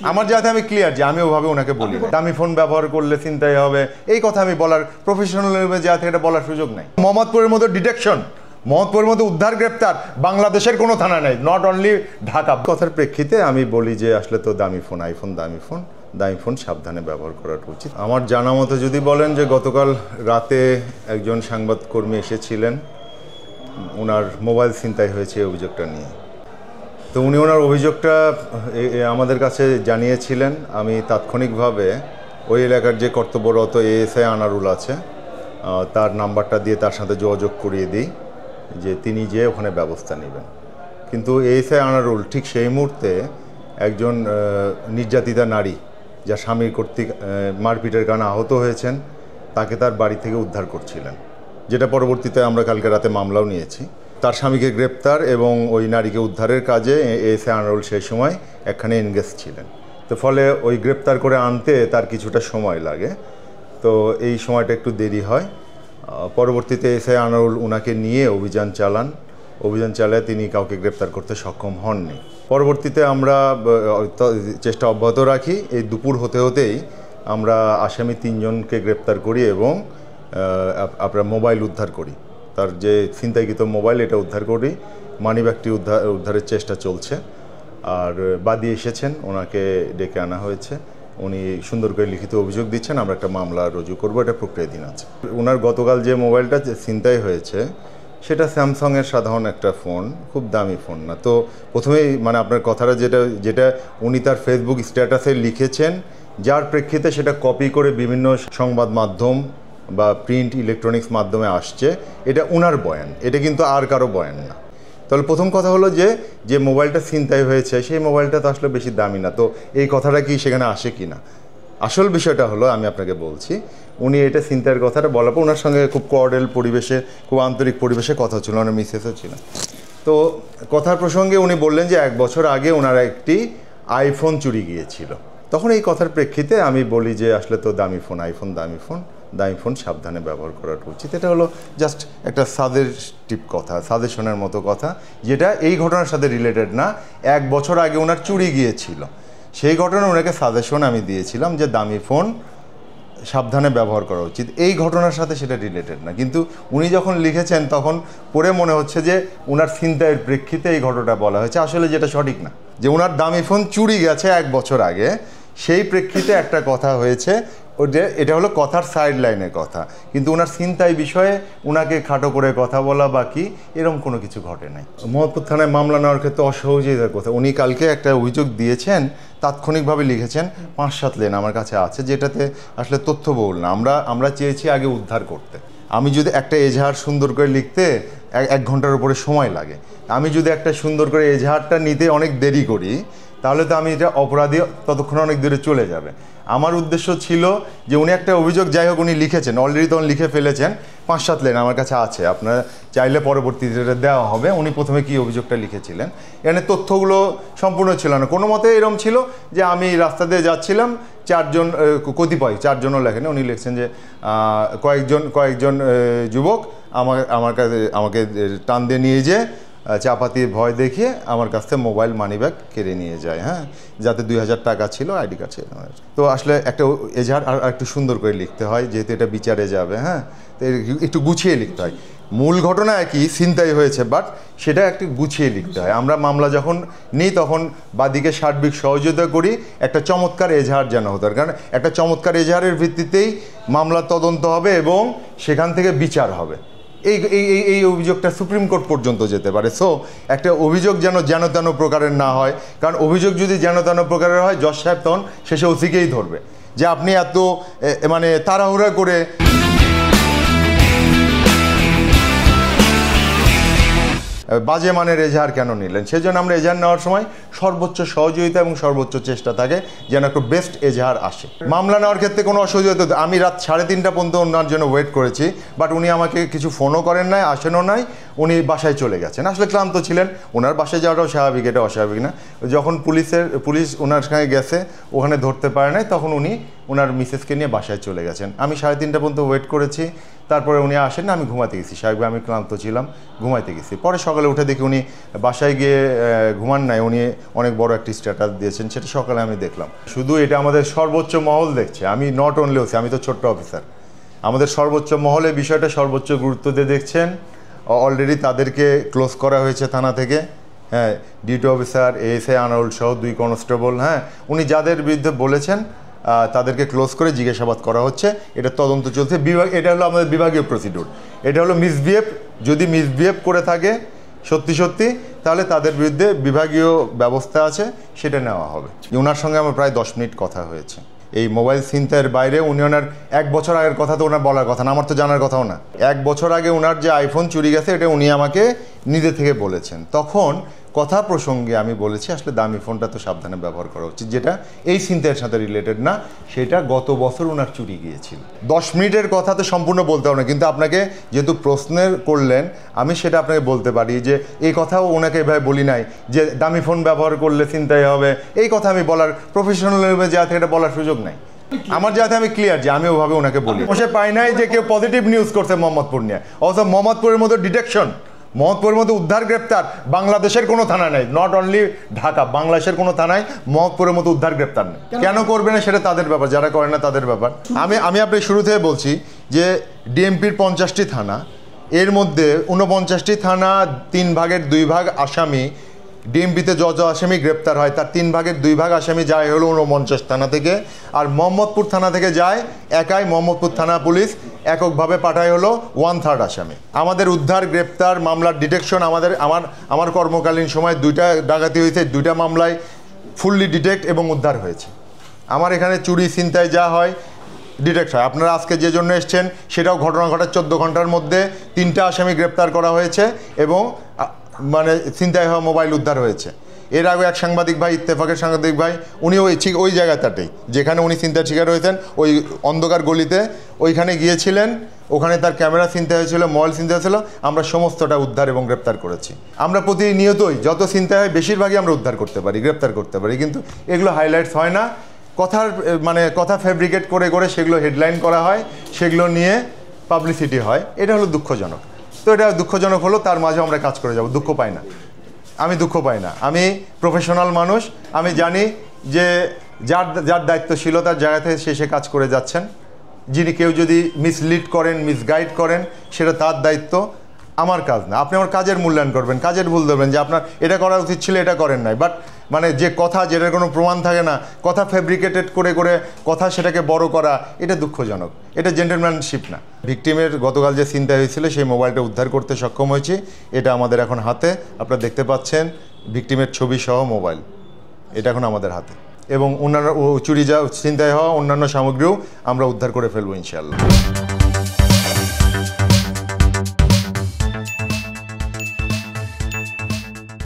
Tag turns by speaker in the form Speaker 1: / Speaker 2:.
Speaker 1: আমার যাতে আমি ক্লিয়ার যে আমি ওভাবে ওনাকে বলি দামি ফোন ব্যবহার করলে চিন্তাই হবে এই কথা আমি বলার প্রফেশনাল যাতে এটা বলার সুযোগ নাই। মোহাম্মদপুরের মতো ডিটেকশন, মোহাম্মদপুরের মতো উদ্ধার গ্রেপ্তার বাংলাদেশের কোনো থানা নেই, নট অনলি ঢাকা। কথার প্রেক্ষিতে আমি বলি যে আসলে তো দামি ফোন, আইফোন দামি ফোন সাবধানে ব্যবহার করাটা উচিত। আমার জানা মতো যদি বলেন যে গতকাল রাতে একজন সংবাদকর্মী এসেছিলেন, ওনার মোবাইল ছিনতাই হয়েছে এই অভিযোগটা নিয়ে। তো উনি ওনার অভিযোগটা আমাদের কাছে জানিয়েছিলেন। আমি তাৎক্ষণিকভাবে ওই এলাকার যে কর্তব্যরত এএসআই আনারুল আছে তার নাম্বারটা দিয়ে তার সাথে যোগাযোগ করিয়ে দিই যে তিনি যে ওখানে ব্যবস্থা নেবেন। কিন্তু এএসআই আনারুল ঠিক সেই মুহূর্তে একজন নির্যাতিতা নারী যার স্বামী কর্তৃক মারপিটের কারণে আহত হয়েছেন তাকে তার বাড়ি থেকে উদ্ধার করছিলেন, যেটা পরবর্তীতে আমরা কালকে রাতে মামলাও নিয়েছি। তার স্বামীকে গ্রেপ্তার এবং ওই নারীকে উদ্ধারের কাজে এএসআই আনারুল সেই সময় এখানে এনগেজ ছিলেন। তো ফলে ওই গ্রেপ্তার করে আনতে তার কিছুটা সময় লাগে, তো এই সময়টা একটু দেরি হয়। পরবর্তীতে এএসআই আনারুল ওনাকে নিয়ে অভিযান চালায় তিনি কাউকে গ্রেপ্তার করতে সক্ষম হননি। পরবর্তীতে আমরা চেষ্টা অব্যাহত রাখি। এই দুপুর হতেই আমরা আসামি 3 জনকে গ্রেপ্তার করি এবং আপনার মোবাইল উদ্ধার করি। তার যে ছিনতাইকৃত মোবাইল এটা উদ্ধার করি, মানিব্যাগটি উদ্ধারের চেষ্টা চলছে। আর বাদী এসেছেন, ওনাকে ডেকে আনা হয়েছে, উনি সুন্দর করে লিখিত অভিযোগ দিচ্ছেন, আমরা একটা মামলা রুজু করবো, এটা প্রক্রিয়াধীন আছে। ওনার গতকাল যে মোবাইলটা ছিনতাই হয়েছে সেটা স্যামসাংয়ের সাধারণ একটা ফোন, খুব দামি ফোন না। তো প্রথমেই মানে আপনার কথাটা যেটা উনি তার ফেসবুক স্ট্যাটাসে লিখেছেন, যার প্রেক্ষিতে সেটা কপি করে বিভিন্ন সংবাদ মাধ্যম বা প্রিন্ট ইলেকট্রনিক্স মাধ্যমে আসছে, এটা ওনার বয়ান, এটা কিন্তু আর কারো বয়ান না। তাহলে প্রথম কথা হলো যে মোবাইলটা ছিনতাই হয়েছে সেই মোবাইলটা তো আসলে বেশি দামি না, তো এই কথাটা কি সেখানে আসে কি না। আসল বিষয়টা হলো আমি আপনাকে বলছি, উনি এটা ছিনতাইয়ের কথাটা বলার পর ওনার সঙ্গে খুব কর্ডিয়াল পরিবেশে, খুব আন্তরিক পরিবেশে কথা ছিল, ওনার মিসেসও ছিলেন। তো কথার প্রসঙ্গে উনি বললেন যে 1 বছর আগে ওনার একটি আইফোন চুরি গিয়েছিল। তখন এই কথার প্রেক্ষিতে আমি বলি যে আসলে তো দামি ফোন সাবধানে ব্যবহার করাটা উচিত। এটা হলো জাস্ট একটা সাজেস্টিভ কথা, সাজেশনের মতো কথা, যেটা এই ঘটনার সাথে রিলেটেড না। 1 বছর আগে ওনার চুরি গিয়েছিল, সেই ঘটনা ওনাকে সাজেশন আমি দিয়েছিলাম যে দামি ফোন সাবধানে ব্যবহার করা উচিত, এই ঘটনার সাথে সেটা রিলেটেড না। কিন্তু উনি যখন লিখেছেন তখন পড়ে মনে হচ্ছে যে ওনার ছিনতাইয়ের প্রেক্ষিতে এই ঘটনাটা বলা হয়েছে, আসলে যেটা সঠিক না। যে ওনার দামি ফোন চুরি গেছে 1 বছর আগে, সেই প্রেক্ষিতে একটা কথা হয়েছে, যে এটা হলো কথার সাইড লাইনের কথা, কিন্তু ওনার ছিনতাই বিষয়ে ওনাকে খাটো করে কথা বলা বা কি এরকম কোনো কিছু ঘটে নাই। মোহাম্মদপুর থানায় মামলা নেওয়ার ক্ষেত্রে অসহযোগিতার কথা, উনি কালকে একটা অভিযোগ দিয়েছেন, তাৎক্ষণিকভাবে লিখেছেন 5-7 লাইন আমার কাছে আছে, যেটাতে আসলে তথ্যবহুল না। আমরা চেয়েছি আগে উদ্ধার করতে। আমি যদি একটা এজাহার সুন্দর করে লিখতে 1 ঘন্টার উপরে সময় লাগে, আমি যদি একটা সুন্দর করে এজাহারটা নিতে অনেক দেরি করি, তাহলে তো আমি এটা অপরাধী ততক্ষণ অনেক দূরে চলে যাবে। আমার উদ্দেশ্য ছিল যে উনি একটা অভিযোগ, যাই হোক উনি লিখেছেন, অলরেডি তখন লিখে ফেলেছেন, 5-7 লাইন আমার কাছে আছে, আপনারা চাইলে পরবর্তীতে দেওয়া হবে। উনি প্রথমে কি অভিযোগটা লিখেছিলেন, এখানে তথ্যগুলো সম্পূর্ণ ছিল না, কোনো মতে এরকম ছিল যে আমি রাস্তা দিয়ে যাচ্ছিলাম, 4 জনও লেখেন, উনি লিখছেন যে কয়েকজন যুবক আমাকে টান দিয়ে নিয়ে যেয়ে চাপাতি ভয় দেখিয়ে আমার কাছ থেকে মোবাইল মানিব্যাগ কেড়ে নিয়ে যায়, হ্যাঁ, যাতে 2000 টাকা ছিল, আইডি কার্ড ছিল। তো আসলে একটা এজাহার আর একটু সুন্দর করে লিখতে হয়, যেহেতু এটা বিচারে যাবে, হ্যাঁ, তো একটু গুছিয়ে লিখতে হয়। মূল ঘটনা একই, ছিনতাই হয়েছে, বাট সেটা একটু গুছিয়ে লিখতে হয়। আমরা মামলা যখন নিই তখন বাদীকে সার্বিক সহযোগিতা করি, একটা চমৎকার এজাহার যেন হতো, কারণ একটা চমৎকার এজাহারের ভিত্তিতেই মামলার তদন্ত হবে এবং সেখান থেকে বিচার হবে। এই অভিযোগটা সুপ্রিম কোর্ট পর্যন্ত যেতে পারে। সো একটা অভিযোগ যেন তেন প্রকারের না হয়, কারণ অভিযোগ যদি যেন তেন প্রকারের হয়, জজ সাহেব তখন শেষে ওসিকেই ধরবে যে আপনি এত মানে তাড়াহুড়া করে বাজে মানের এজাহার কেন নিলেন। সেজন্য আমরা এজাহার নেওয়ার সময় সর্বোচ্চ সহযোগিতা এবং সর্বোচ্চ চেষ্টা থাকে যেন একটু বেস্ট এজাহার আসে। মামলা নেওয়ার ক্ষেত্রে কোনো অসহযোগিতা, আমি রাত 3:30 পর্যন্ত ওনার জন্য ওয়েট করেছি, বাট উনি আমাকে কিছু ফোনও করেন নাই, আসেনও নাই, উনি বাসায় চলে গেছেন। আসলে ক্লান্ত ছিলেন, ওনার বাসায় যাওয়াটাও স্বাভাবিক, এটা অস্বাভাবিক না। যখন পুলিশ ওনার সঙ্গে গেছে, ওখানে ধরতে পারে নাই, তখন উনি ওনার মিসেসকে নিয়ে বাসায় চলে গেছেন। আমি 3:30 পর্যন্ত ওয়েট করেছি, তারপরে উনি আসেন না, আমি ঘুমাতে গেছি। স্বাভাবিক আমি ক্লান্ত ছিলাম, ঘুমাইতে গেছি। পরে সকালে উঠে দেখি উনি বাসায় গিয়ে ঘুমান নাই, উনি অনেক বড় একটি স্ট্যাটাস দিয়েছেন, সেটা সকালে আমি দেখলাম। শুধু এটা আমাদের সর্বোচ্চ মহল দেখছে, আমি নট অনলি ওসি, আমি তো ছোট্ট অফিসার। আমাদের সর্বোচ্চ মহলে বিষয়টা সর্বোচ্চ গুরুত্ব দিয়ে দেখছেন। অলরেডি তাদেরকে ক্লোজ করা হয়েছে থানা থেকে। হ্যাঁ, ডিউটি অফিসার এএসআই আনারুল সহ 2 কনস্টেবল, হ্যাঁ, উনি যাদের বিরুদ্ধে বলেছেন তাদেরকে ক্লোজ করে জিজ্ঞাসাবাদ করা হচ্ছে। এটা তদন্ত চলছে। এটা হলো আমাদের বিভাগীয় প্রসিডিউর। এটা হলো মিসবিহেভ, যদি মিসবিহেভ করে থাকে সত্যি তাহলে তাদের বিরুদ্ধে বিভাগীয় ব্যবস্থা আছে, সেটা নেওয়া হবে। ওনার সঙ্গে আমার প্রায় 10 মিনিট কথা হয়েছে। এই মোবাইল ছিনতাইয়ের বাইরে উনি ওনার 1 বছর আগের কথা তো ওনার বলার কথা না, আমার তো জানার কথাও না। 1 বছর আগে ওনার যে আইফোন চুরি গেছে এটা উনি আমাকে নিজে থেকে বলেছেন। তখন কথা প্রসঙ্গে আমি বলেছি আসলে দামি ফোনটা তো সাবধানে ব্যবহার করা উচিত, যেটা এই ছিনতাইয়ের সাথে রিলেটেড না, সেটা গত বছর ওনার চুরি গিয়েছিল। 10 মিনিটের কথা তো সম্পূর্ণ বলতে হবে না, কিন্তু আপনাকে যেহেতু প্রশ্নের করলেন আমি সেটা আপনাকে বলতে পারি যে এই কথাও ওনাকে এভাবে বলি নাই যে দামি ফোন ব্যবহার করলে ছিনতাই হবে, এই কথা আমি বলার প্রফেশনাল জায়গা থেকে এটা বলার সুযোগ নাই। আমার যাতে আমি ক্লিয়ার যে আমি ওভাবে ওনাকে বলি। বসে পাই নাই যে কেউ পজিটিভ নিউজ করছে মোহাম্মদপুর নিয়ে, অথচ মোহাম্মদপুরের মতো ডিটেকশন, মোহাম্মদপুরের মধ্যে উদ্ধার গ্রেপ্তার বাংলাদেশের কোনো থানা নেই, নট অনলি ঢাকা, বাংলাদেশের কোনো থানায় মোহাম্মদপুরের মতো উদ্ধার গ্রেপ্তার নেই। কেন করবে না সেটা তাদের ব্যাপার, যারা করে না তাদের ব্যাপার। আমি আপনি শুরু থেকে বলছি যে ডিএমপির 50টি থানা, এর মধ্যে 49টি থানা 3 ভাগের 2 ভাগ আসামি, ডিএমপিতে যত আসামি গ্রেপ্তার হয় তার 3 ভাগের 2 ভাগ আসামি যায় হলো 49 থানা থেকে, আর মোহাম্মদপুর থানা থেকে যায় একাই মোহাম্মদপুর থানা পুলিশ এককভাবে পাঠায় হলো 1/3 আসামি। আমাদের উদ্ধার গ্রেপ্তার মামলার ডিটেকশন আমার কর্মকালীন সময় 2টা ডাকাতি হয়েছে, 2টা মামলায় ফুললি ডিটেক্ট এবং উদ্ধার হয়েছে। আমার এখানে চুরি ছিনতাই যা হয় ডিটেক্ট হয়। আপনারা আজকে যে জন্য এসছেন সেটাও ঘটনা ঘটার 14 ঘন্টার মধ্যে 3টা আসামি গ্রেপ্তার করা হয়েছে এবং মানে ছিনতাই হওয়া মোবাইল উদ্ধার হয়েছে। এর আগে এক সাংবাদিক ভাই, ইত্তেফাকের সাংবাদিক ভাই, উনি ওই জায়গাটাতেই যেখানে উনি ছিনতাইয়ের শিকার হয়েছেন, ওই অন্ধকার গলিতে ওইখানে গিয়েছিলেন, ওখানে তার ক্যামেরা ছিনতাই হয়েছিল, মোবাইল ছিনতাই হয়েছিল, আমরা সমস্তটা উদ্ধার এবং গ্রেপ্তার করেছি। আমরা প্রতিনিয়তই যত ছিনতাই হয় বেশিরভাগই আমরা উদ্ধার করতে পারি, গ্রেপ্তার করতে পারি, কিন্তু এগুলো হাইলাইটস হয় না। কথা ফ্যাব্রিকেট করে সেগুলো হেডলাইন করা হয়, সেগুলো নিয়ে পাবলিসিটি হয়। এটা হলো দুঃখজনক। তো এটা দুঃখজনক হলো, তার মাঝে আমরা কাজ করে যাব, দুঃখ পাই না, আমি দুঃখ পাই না। আমি প্রফেশনাল মানুষ, আমি জানি যে যার দায়িত্বশীলতার জায়গা থেকে সে কাজ করে যাচ্ছেন। কেউ যদি মিসলিড করেন, মিসগাইড করেন, সেটা তার দায়িত্ব, আমার কাজ না। আপনি আমার কাজের মূল্যায়ন করবেন, কাজের ভুল ধরবেন যে আপনার এটা করা উচিত ছিল, এটা করেন নাই। বাট যে কথা যেটার কোনো প্রমাণ থাকে না, কথা ফ্যাব্রিকেটেড করে কথা সেটাকে বড় করা, এটা দুঃখজনক, এটা জেন্টলম্যানশিপ না। ভিকটিমের গতকাল যে ছিনতাই হয়েছিল সেই মোবাইলটা উদ্ধার করতে সক্ষম হয়েছি, এটা আমাদের এখন হাতে। আপনারা দেখতে পাচ্ছেন ভিকটিমের ছবি সহ মোবাইল, এটা এখন আমাদের হাতে, এবং অন্যান্য ছিনতাই হওয়া অন্যান্য সামগ্রীও আমরা উদ্ধার করে ফেলবো ইনশাআল্লাহ।